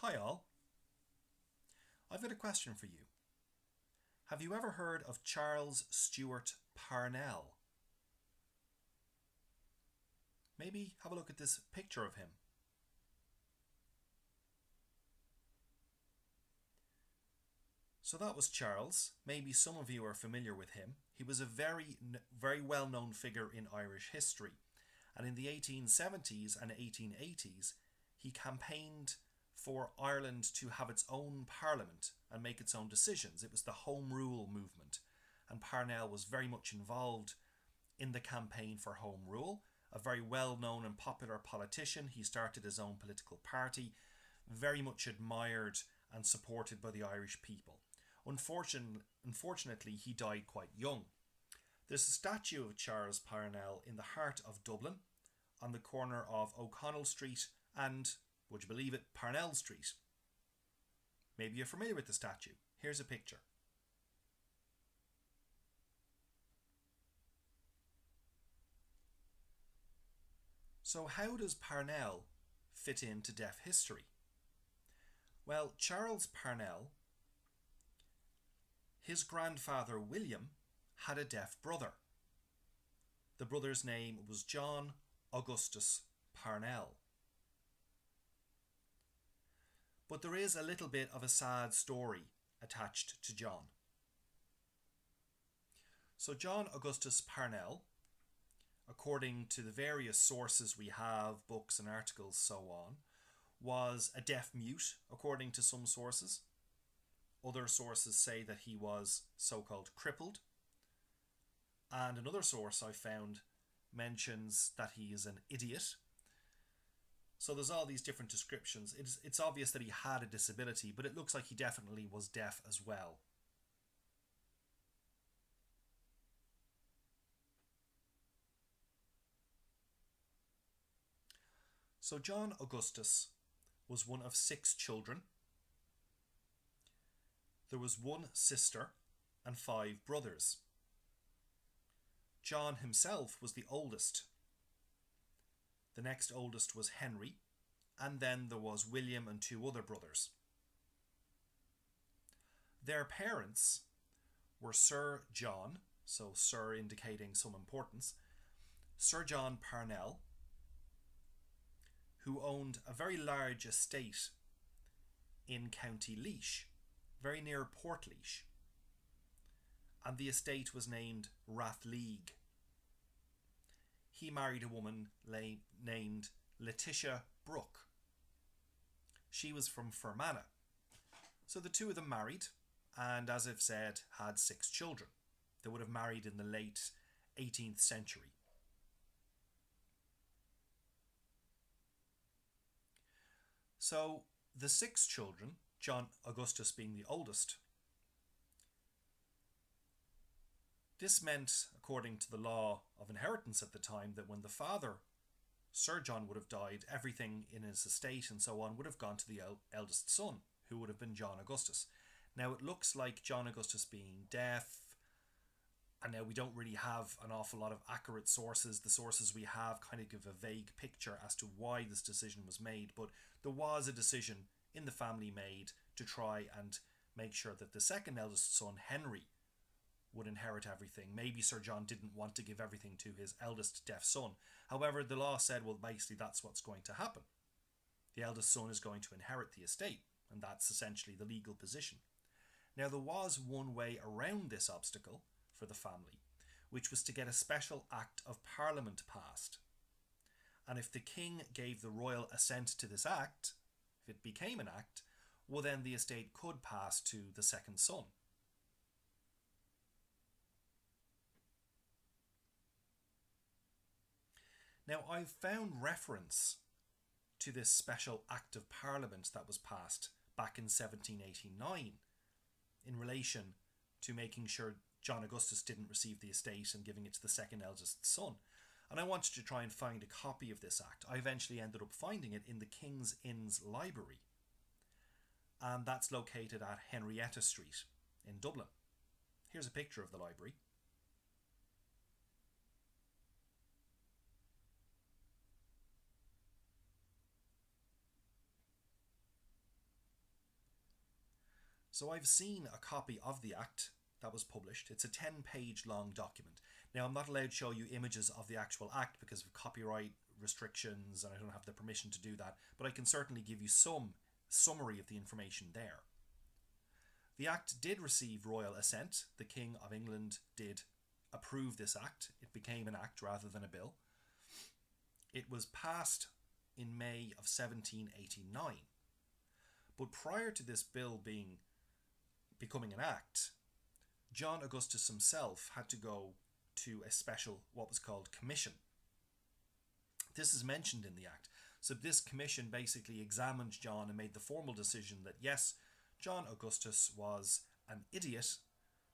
Hi all. I've got a question for you. Have you ever heard of Charles Stuart Parnell? Maybe have a look at this picture of him. So that was Charles. Maybe some of you are familiar with him. He was a very well-known figure in Irish history. And in the 1870s and 1880s, he campaigned for Ireland to have its own parliament and make its own decisions. It was the Home Rule movement. And Parnell was very much involved in the campaign for Home Rule. A very well-known and popular politician. He started his own political party, very much admired and supported by the Irish people. Unfortunately, he died quite young. There's a statue of Charles Parnell in the heart of Dublin, on the corner of O'Connell Street and, would you believe it, Parnell Street. Maybe you're familiar with the statue. Here's a picture. So how does Parnell fit into deaf history? Well, Charles Parnell, his grandfather William, had a deaf brother. The brother's name was John Augustus Parnell. But there is a little bit of a sad story attached to John. So John Augustus Parnell, according to the various sources we have, books and articles, so on, was a deaf mute, according to some sources. Other sources say that he was so-called crippled. And another source I found mentions that he is an idiot. So there's all these different descriptions. It's obvious that he had a disability, but it looks like he definitely was deaf as well. So John Augustus was one of 6 children. There was 1 sister and 5 brothers. John himself was the oldest. The next oldest was Henry, and then there was William and 2 other brothers. Their parents were Sir John, so Sir indicating some importance, Sir John Parnell, who owned a very large estate in County Laois, very near Portlaoise, and the estate was named Rathleague. He married a woman named Letitia Brooke. She was from Fermanagh. So the 2 of them married, and as I've said, had 6 children. They would have married in the late 18th century. So the 6 children, John Augustus being the oldest, this meant, according to the law of inheritance at the time, that when the father, Sir John, would have died, everything in his estate and so on would have gone to the eldest son, who would have been John Augustus. Now it looks like John Augustus being deaf, and now we don't really have an awful lot of accurate sources. The sources we have kind of give a vague picture as to why this decision was made, but there was a decision in the family made to try and make sure that the second eldest son, Henry, would inherit everything. Maybe Sir John didn't want to give everything to his eldest deaf son. However, the law said, well, basically that's what's going to happen. The eldest son is going to inherit the estate, and that's essentially the legal position. Now, there was one way around this obstacle for the family, which was to get a special Act of Parliament passed. And if the king gave the royal assent to this act, if it became an act, well, then the estate could pass to the second son. Now, I've found reference to this special Act of Parliament that was passed back in 1789 in relation to making sure John Augustus didn't receive the estate and giving it to the second eldest son. And I wanted to try and find a copy of this act. I eventually ended up finding it in the King's Inns Library. And that's located at Henrietta Street in Dublin. Here's a picture of the library. So I've seen a copy of the Act that was published. It's a 10-page long document. Now, I'm not allowed to show you images of the actual Act because of copyright restrictions, and I don't have the permission to do that, but I can certainly give you some summary of the information there. The Act did receive royal assent. The King of England did approve this Act. It became an Act rather than a bill. It was passed in May of 1789. But prior to this bill becoming an Act, John Augustus himself had to go to a special, what was called, commission. This is mentioned in the Act. So this commission basically examined John and made the formal decision that yes, John Augustus was an idiot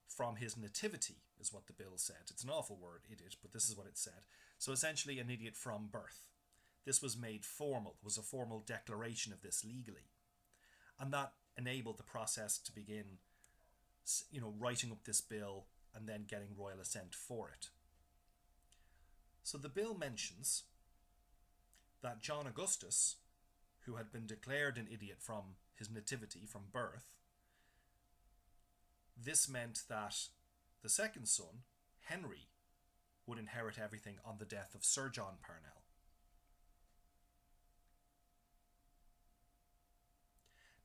from his nativity, is what the bill said. It's an awful word, idiot, but this is what it said. So essentially an idiot from birth. This was made formal. There was a formal declaration of this legally. And that enabled the process to begin, writing up this bill and then getting royal assent for it. So the bill mentions that John Augustus, who had been declared an idiot from his nativity, from birth, this meant that the second son, Henry, would inherit everything on the death of Sir John Parnell.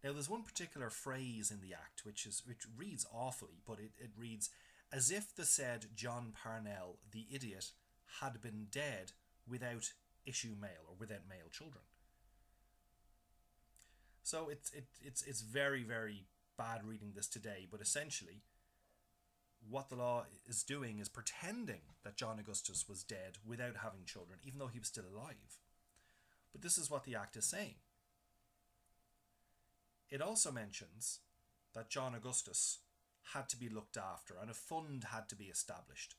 Now, there's one particular phrase in the Act which reads awfully, but it reads, as if the said John Parnell, the idiot, had been dead without issue male, or without male children. So it's very, very bad reading this today, but essentially what the law is doing is pretending that John Augustus was dead without having children, even though he was still alive. But this is what the Act is saying. It also mentions that John Augustus had to be looked after and a fund had to be established.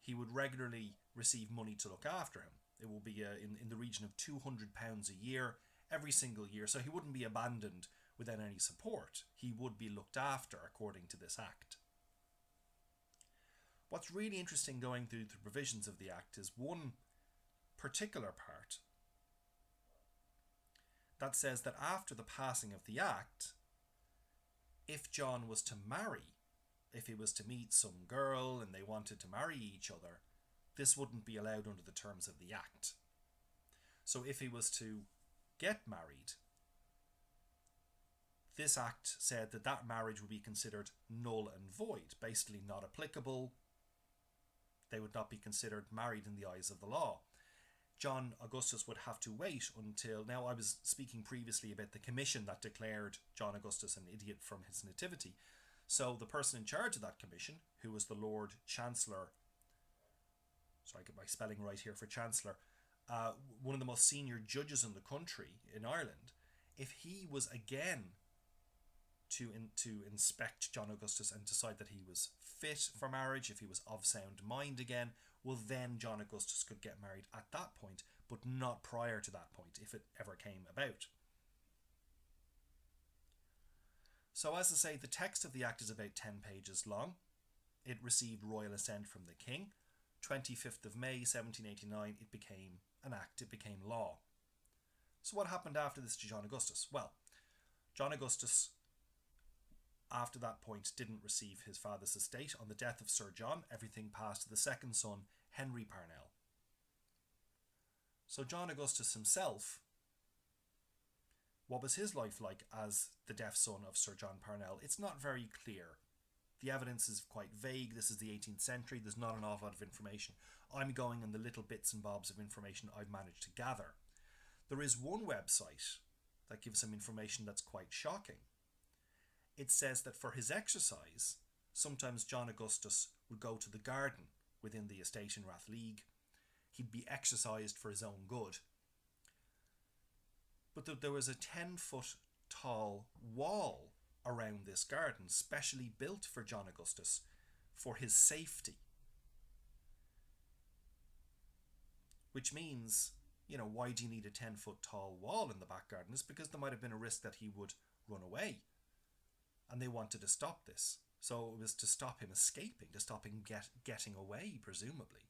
He would regularly receive money to look after him. It will be in the region of £200 a year, every single year, so he wouldn't be abandoned without any support. He would be looked after according to this Act. What's really interesting going through the provisions of the Act is one particular part that says that after the passing of the Act, if John was to marry, if he was to meet some girl and they wanted to marry each other, this wouldn't be allowed under the terms of the Act. So if he was to get married, this Act said that that marriage would be considered null and void, basically not applicable. They would not be considered married in the eyes of the law. John Augustus would have to wait until... Now, I was speaking previously about the commission that declared John Augustus an idiot from his nativity. So the person in charge of that commission, who was the Lord Chancellor... Sorry, I get my spelling right here for Chancellor. One of the most senior judges in the country, in Ireland, if he was again to inspect John Augustus and decide that he was fit for marriage, if he was of sound mind again, well, then John Augustus could get married at that point, but not prior to that point, if it ever came about. So as I say, the text of the Act is about 10 pages long. It received royal assent from the King. 25th of May 1789, it became an Act, it became law. So what happened after this to John Augustus? Well, John Augustus, after that point, didn't receive his father's estate. On the death of Sir John, everything passed to the second son, Henry Parnell. So John Augustus himself, what was his life like as the deaf son of Sir John Parnell? It's not very clear. The evidence is quite vague. This is the 18th century. There's not an awful lot of information. I'm going on the little bits and bobs of information I've managed to gather. There is one website that gives some information that's quite shocking. It says that for his exercise, sometimes John Augustus would go to the garden within the estate in Rathleague. He'd be exercised for his own good. But there was a 10-foot tall wall around this garden, specially built for John Augustus for his safety. Which means, why do you need a 10-foot tall wall in the back garden? It's because there might have been a risk that he would run away. And they wanted to stop this. So it was to stop him escaping, to stop him getting away, presumably.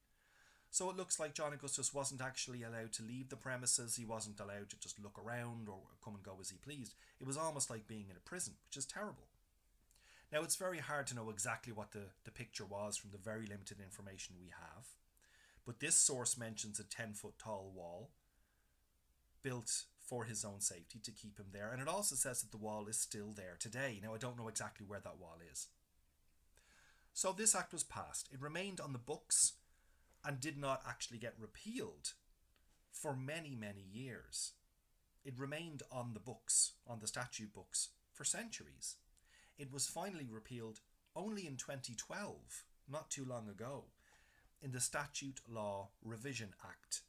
So it looks like John Augustus wasn't actually allowed to leave the premises. He wasn't allowed to just look around or come and go as he pleased. It was almost like being in a prison, which is terrible. Now, it's very hard to know exactly what the picture was from the very limited information we have, but this source mentions a 10-foot tall wall built for his own safety to keep him there, and it also says that the wall is still there today. Now, I don't know exactly where that wall is. So this act was passed. It remained on the books and did not actually get repealed for many, many years. It remained on the books, on the statute books, for centuries. It was finally repealed only in 2012, not too long ago, in the Statute Law Revision Act,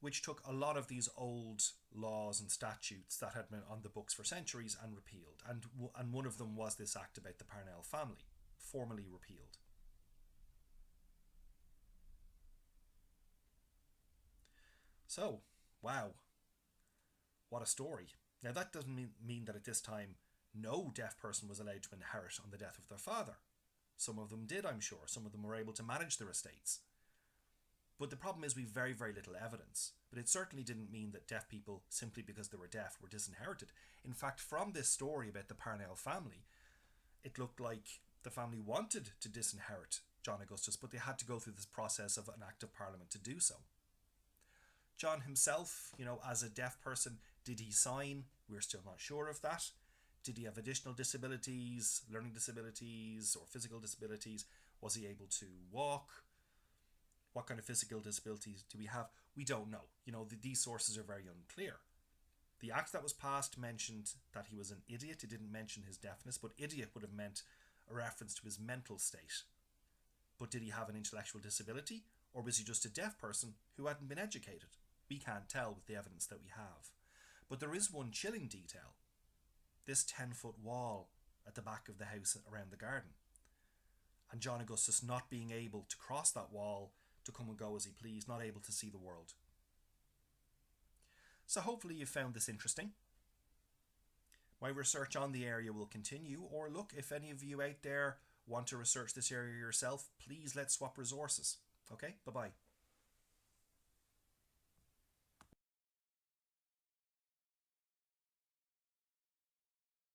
which took a lot of these old laws and statutes that had been on the books for centuries and repealed. And one of them was this act about the Parnell family, formally repealed. So, wow, what a story. Now, that doesn't mean that at this time no deaf person was allowed to inherit on the death of their father. Some of them did, I'm sure. Some of them were able to manage their estates. But the problem is we've very, very little evidence. But it certainly didn't mean that deaf people, simply because they were deaf, were disinherited. In fact, from this story about the Parnell family, it looked like the family wanted to disinherit John Augustus, but they had to go through this process of an Act of Parliament to do so. John himself, as a deaf person, did he sign? We're still not sure of that. Did he have additional disabilities, learning disabilities, or physical disabilities? Was he able to walk? What kind of physical disabilities do we have? We don't know. These sources are very unclear. The act that was passed mentioned that he was an idiot. It didn't mention his deafness, but idiot would have meant a reference to his mental state. But did he have an intellectual disability, or was he just a deaf person who hadn't been educated? We can't tell with the evidence that we have. But there is one chilling detail. This 10-foot wall at the back of the house around the garden. And John Augustus not being able to cross that wall to come and go as he pleased, not able to see the world. So hopefully you found this interesting. My research on the area will continue, or look, if any of you out there want to research this area yourself, please let's swap resources. Okay, bye-bye.